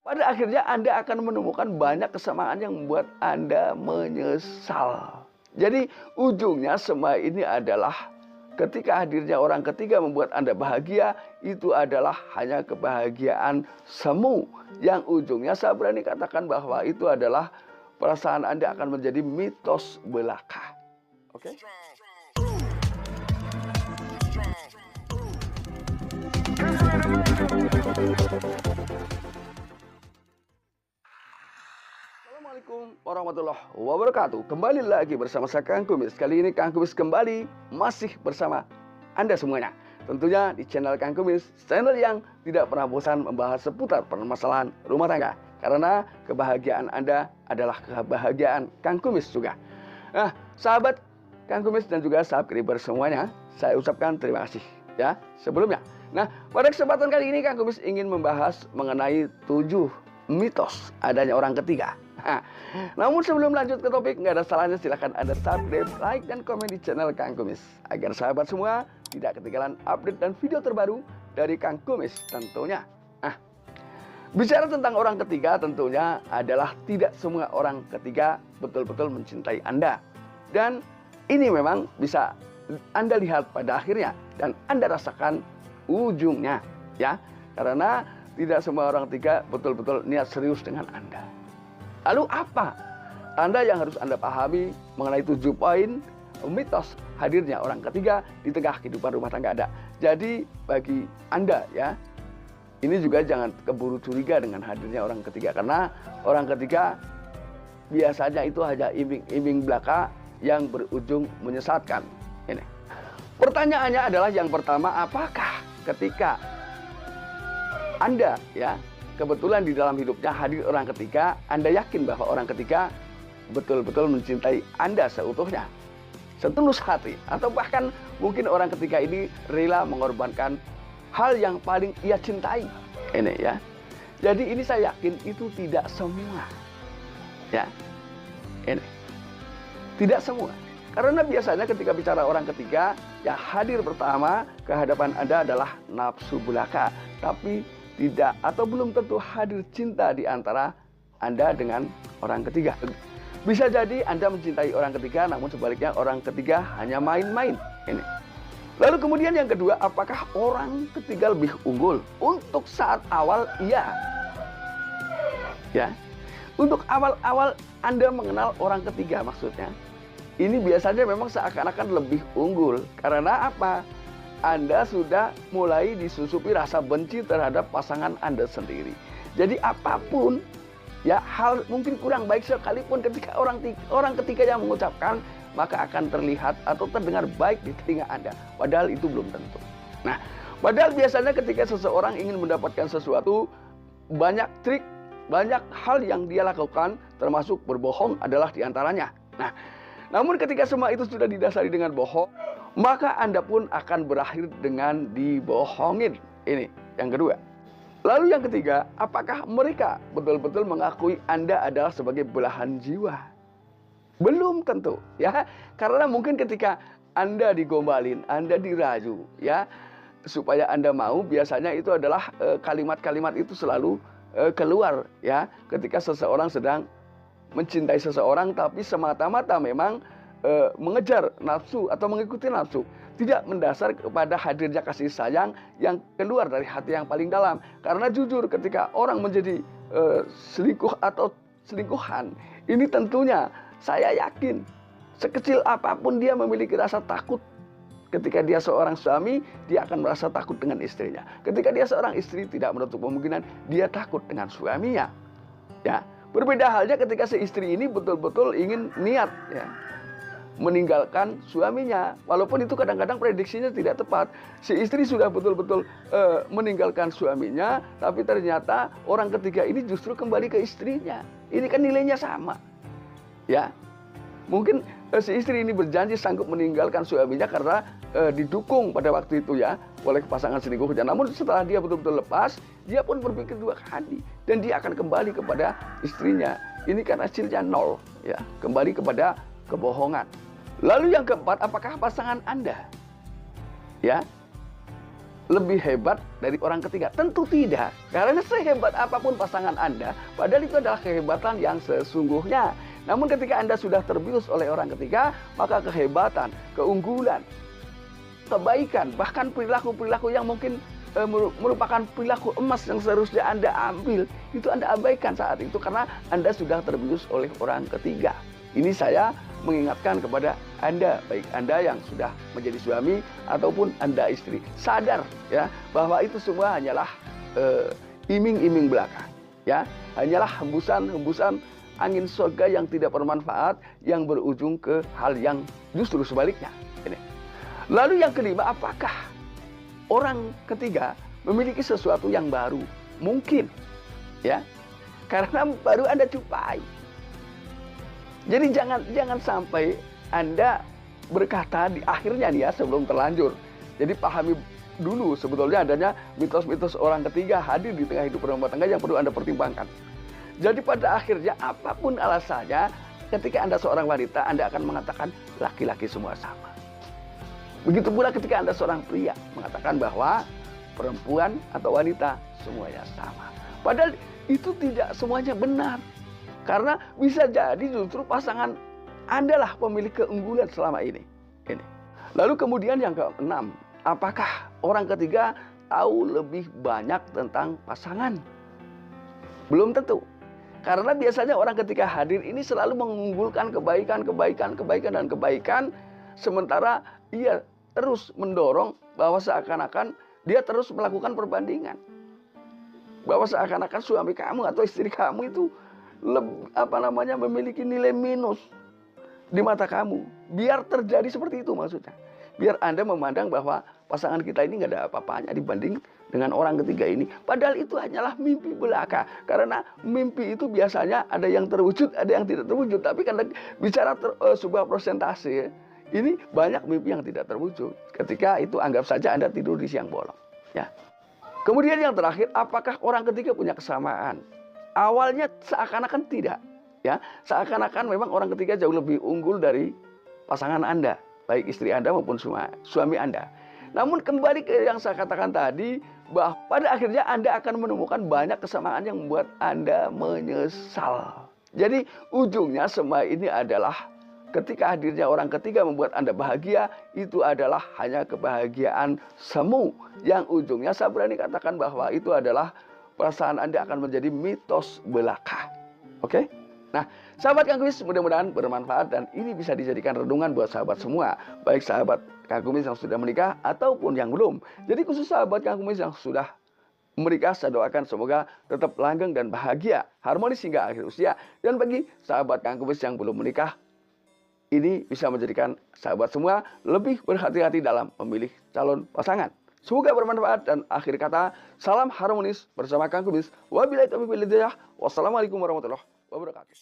pada akhirnya Anda akan menemukan banyak kesamaan yang membuat Anda menyesal. Jadi ujungnya semua ini adalah ketika hadirnya orang ketiga membuat Anda bahagia, itu adalah hanya kebahagiaan semu. Yang ujungnya saya berani katakan bahwa itu adalah perasaan Anda akan menjadi mitos belaka. Oke? Assalamualaikum warahmatullahi wabarakatuh. Kembali lagi bersama saya Kang Kumis. Kali ini Kang Kumis kembali masih bersama Anda semuanya. Tentunya di channel Kang Kumis, channel yang tidak pernah bosan membahas seputar permasalahan rumah tangga. Karena kebahagiaan Anda adalah kebahagiaan Kang Kumis juga. Nah, sahabat Kang Kumis dan juga sahabat kriber semuanya, saya ucapkan terima kasih ya sebelumnya. Nah, pada kesempatan kali ini Kang Kumis ingin membahas mengenai 7 mitos adanya orang ketiga. Namun sebelum lanjut ke topik, nggak ada salahnya silahkan Anda subscribe, like, dan komen di channel Kang Kumis agar sahabat semua tidak ketinggalan update dan video terbaru dari Kang Kumis tentunya. Bicara tentang orang ketiga tentunya adalah tidak semua orang ketiga betul-betul mencintai Anda. Dan ini memang bisa Anda lihat pada akhirnya dan Anda rasakan ujungnya ya. Karena tidak semua orang ketiga betul-betul niat serius dengan Anda. Lalu apa Anda yang harus Anda pahami mengenai 7 poin mitos hadirnya orang ketiga di tengah kehidupan rumah tangga Anda? Jadi bagi Anda ya, ini juga jangan keburu curiga dengan hadirnya orang ketiga. Karena orang ketiga biasanya itu hanya iming-iming belaka yang berujung menyesatkan. Ini. Pertanyaannya adalah yang pertama, apakah ketika Anda ya kebetulan di dalam hidupnya hadir orang ketiga, Anda yakin bahwa orang ketiga betul-betul mencintai Anda seutuhnya, setulus hati, atau bahkan mungkin orang ketiga ini rela mengorbankan hal yang paling ia cintai. Ini ya. Jadi ini saya yakin itu tidak semua. Ya. Ini. Tidak semua. Karena biasanya ketika bicara orang ketiga, yang hadir pertama ke hadapan Anda adalah nafsu belaka, tapi tidak atau belum tentu hadir cinta di antara Anda dengan orang ketiga. Bisa jadi Anda mencintai orang ketiga, namun sebaliknya orang ketiga hanya main-main. Ini. Lalu kemudian yang kedua, apakah orang ketiga lebih unggul? Untuk saat awal, iya. Ya. Untuk awal-awal Anda mengenal orang ketiga maksudnya, ini biasanya memang seakan-akan lebih unggul. Karena apa? Anda sudah mulai disusupi rasa benci terhadap pasangan Anda sendiri. Jadi apapun ya hal mungkin kurang baik sekalipun ketika orang ketiga yang mengucapkan, maka akan terlihat atau terdengar baik di telinga Anda. Padahal itu belum tentu. Nah, padahal biasanya ketika seseorang ingin mendapatkan sesuatu, banyak trik, banyak hal yang dia lakukan, termasuk berbohong adalah diantaranya. Nah, namun ketika semua itu sudah didasari dengan bohong, maka Anda pun akan berakhir dengan dibohongin. Ini yang kedua. Lalu yang ketiga, apakah mereka betul-betul mengakui Anda adalah sebagai belahan jiwa? Belum tentu ya. Karena mungkin ketika Anda digombalin, Anda dirayu ya, supaya Anda mau, biasanya itu adalah kalimat-kalimat itu selalu keluar ya ketika seseorang sedang mencintai seseorang tapi semata-mata memang mengejar nafsu atau mengikuti nafsu, tidak mendasar kepada hadirnya kasih sayang yang keluar dari hati yang paling dalam. Karena jujur ketika orang menjadi selingkuh atau selingkuhan, ini tentunya saya yakin sekecil apapun dia memiliki rasa takut. Ketika dia seorang suami, dia akan merasa takut dengan istrinya. Ketika dia seorang istri, tidak menutup kemungkinan dia takut dengan suaminya. Ya, berbeda halnya ketika si istri ini betul-betul ingin niat ya meninggalkan suaminya, walaupun itu kadang-kadang prediksinya tidak tepat. Si istri sudah betul-betul meninggalkan suaminya, tapi ternyata orang ketiga ini justru kembali ke istrinya. Ini kan nilainya sama, ya. Mungkin si istri ini berjanji sanggup meninggalkan suaminya karena didukung pada waktu itu ya oleh pasangan selingkuhnya. Namun setelah dia betul-betul lepas, dia pun berpikir 2 kali dan dia akan kembali kepada istrinya. Ini kan hasilnya 0, ya, kembali kepada kebohongan. Lalu yang keempat, apakah pasangan Anda ya lebih hebat dari orang ketiga? Tentu tidak. Karena sehebat apapun pasangan Anda, padahal itu adalah kehebatan yang sesungguhnya. Namun ketika Anda sudah terbius oleh orang ketiga, maka kehebatan, keunggulan, kebaikan, bahkan perilaku-perilaku yang mungkin merupakan perilaku emas yang seharusnya Anda ambil, itu Anda abaikan saat itu karena Anda sudah terbius oleh orang ketiga. Ini saya mengingatkan kepada Anda, baik Anda yang sudah menjadi suami ataupun Anda istri, sadar ya bahwa itu semua hanyalah iming-iming belaka, ya, hanyalah hembusan-hembusan angin surga yang tidak bermanfaat, yang berujung ke hal yang justru sebaliknya. Ini. Lalu yang kelima, apakah orang ketiga memiliki sesuatu yang baru? Mungkin, ya, karena baru Anda jumpai. Jadi jangan sampai Anda berkata di akhirnya nih ya, sebelum terlanjur. Jadi pahami dulu sebetulnya adanya mitos-mitos orang ketiga hadir di tengah hidup rumah tangga yang perlu Anda pertimbangkan. Jadi pada akhirnya apapun alasannya, ketika Anda seorang wanita, Anda akan mengatakan laki-laki semua sama. Begitu pula ketika Anda seorang pria, mengatakan bahwa perempuan atau wanita semuanya sama. Padahal itu tidak semuanya benar. Karena bisa jadi justru pasangan Anda lah pemilik keunggulan selama ini. Lalu kemudian yang keenam, apakah orang ketiga tahu lebih banyak tentang pasangan? Belum tentu. Karena biasanya orang ketika hadir ini selalu mengunggulkan kebaikan, sementara ia terus mendorong bahwa seakan-akan dia terus melakukan perbandingan. Bahwa seakan-akan suami kamu atau istri kamu itu memiliki nilai minus di mata kamu. Biar terjadi seperti itu maksudnya. Biar Anda memandang bahwa pasangan kita ini nggak ada apa-apanya dibanding dengan orang ketiga ini. Padahal itu hanyalah mimpi belaka. Karena mimpi itu biasanya ada yang terwujud, ada yang tidak terwujud. Tapi karena bicara sebuah persentase, ini banyak mimpi yang tidak terwujud. Ketika itu anggap saja Anda tidur di siang bolong. Ya. Kemudian yang terakhir, apakah orang ketiga punya kesamaan? Awalnya seakan-akan tidak, ya, seakan-akan memang orang ketiga jauh lebih unggul dari pasangan Anda, baik istri Anda maupun suami Anda. Namun kembali ke yang saya katakan tadi, bahwa pada akhirnya Anda akan menemukan banyak kesamaan yang membuat Anda menyesal. Jadi ujungnya semua ini adalah ketika hadirnya orang ketiga membuat Anda bahagia, itu adalah hanya kebahagiaan semu yang ujungnya saya berani katakan bahwa itu adalah perasaan Anda akan menjadi mitos belaka. Oke? Nah, sahabat Kang Kumis, mudah-mudahan bermanfaat dan ini bisa dijadikan renungan buat sahabat semua. Baik sahabat Kang Kumis yang sudah menikah ataupun yang belum. Jadi khusus sahabat Kang Kumis yang sudah menikah, saya doakan semoga tetap langgeng dan bahagia, harmonis hingga akhir usia. Dan bagi sahabat Kang Kumis yang belum menikah, ini bisa menjadikan sahabat semua lebih berhati-hati dalam memilih calon pasangan. Semoga bermanfaat dan akhir kata, salam harmonis bersama Kang Kumis. Wabillahi taufiq wal hidayah. Wassalamualaikum warahmatullahi wabarakatuh.